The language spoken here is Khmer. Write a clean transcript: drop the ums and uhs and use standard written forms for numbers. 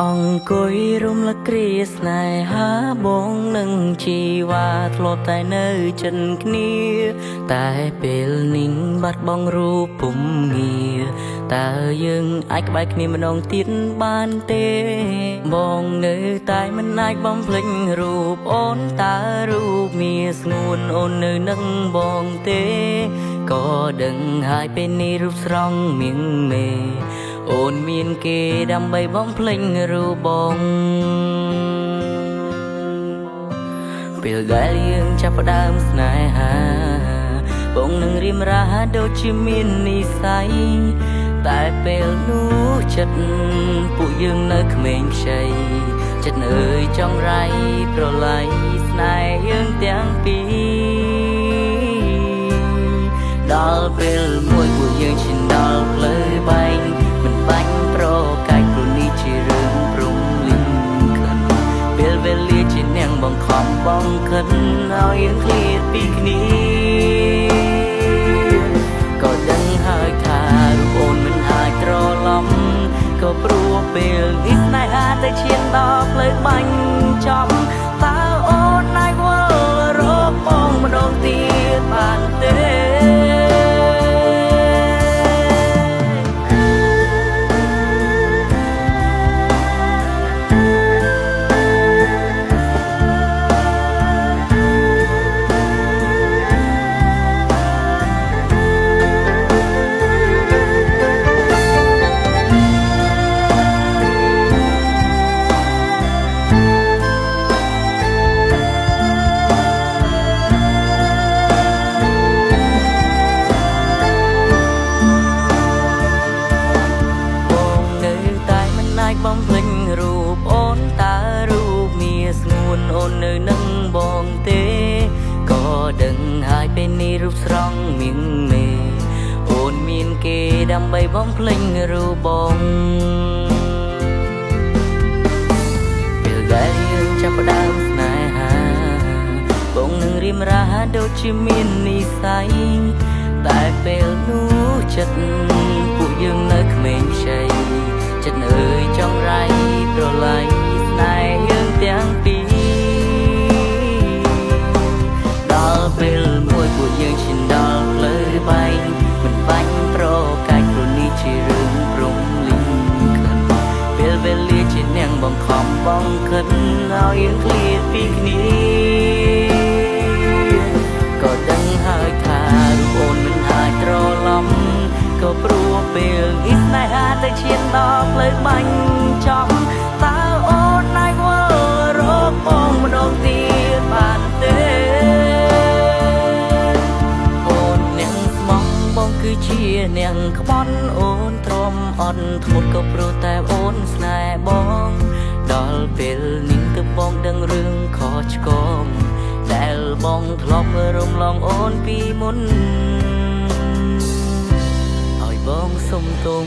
អង្គុយរំលឹកគ្រាស្នេហាបងនឹងជីវ៉ាធ្លាប់តែនៅចិនគ្នាតែពេលនេះបាត់បង់រូបពុំងារតើយើងអាចក្បែរគ្នាម្ដងទៀតបានទេបងនៅតែមិនអាចបំភ្លេចរូបអូនតើរូបមានស្ងួនអូននៅនឹងបងទេក៏ដឹងហើយពេលនេះរូបស្រស់មៀងមេអូនមានគេដើម្បីបំភ្លេចរូបបងពេលដែលយើងចាប់ផ្ដើមស្នេហាបងនឹងរៀមរាដូចជាមាននិស្ស័យតែពេលនោះចិត្តពួកយើងនៅក្មេងខ្ចីចិត្តអើយចង់រៃប្រឡ័យស្នេហ៍យើងទាំងពីរដល់ពេលមួយពួកយើងឈានដល់ផ្លូវបែកមិនបាច់ប្រកាច់ព្រោះនេះជារឿងព្រំលិងខិនពេលវេលាជានាងបង្ខំបងខិនឲ្យយើងឃ្លាតពីគ្នាក៏ដឹងហើយថារូបអូនមិនអាចត្រឡប់ក៏ព្រោះពេលនេះស្នេហាទៅឈានដល់ផ្លូវបាញ់ចំតើអូនអាចវល់រកបងម្ដងទៀតបានទេបំភ្លេចរូបអូនតើរូបមានស្ងួនអូននៅនឹងបងទេក៏ដឹងហើយពេលនេះរូបស្រស់មៀងមេអូនមានគេដើម្បីបំភ្លេចរូបបងពេលដែលយើងចាប់ផ្ដើមស្នេហាបងនឹងរៀមរាដូចជាមាននិស្ស័យតែពេលនោះចិត្តពួកយើងនៅក្មេងខ្ចីចិត្តអើយចង់រៃប្រឡ័យស្នេហ៍យើងទាំងពីរដល់ពេលមួយពួកយើងឈានដល់ផ្លូវបែកមិនបាច់ប្រកាច់ព្រោះនេះជារឿងព្រំលិងខិនពេលវេលាជានាងបង្ខំបងខិនឲ្យយើងឃ្លាតពីគ្នាក៏ដឹងហើយថារូបអូនមិនអាចត្រឡប់ក៏ព្រោះពេលនេះស្នេហាទៅឈានដល់ផ្លូវបាញ់ចំតើអូនអាចវល់រកបងម្ដងទៀតបានទេអូននាងស្មោះបងគឺជានាងក្បត់អូនទ្រាំអត់ធ្មត់ក៏ព្រោះតែអូនស្នេហ៍បងដល់ពេលនេះទើបបងដឹងរឿងខុសឆ្គងដែលបងធ្លាប់រំលងអូនពីមុនបងសុំទុំ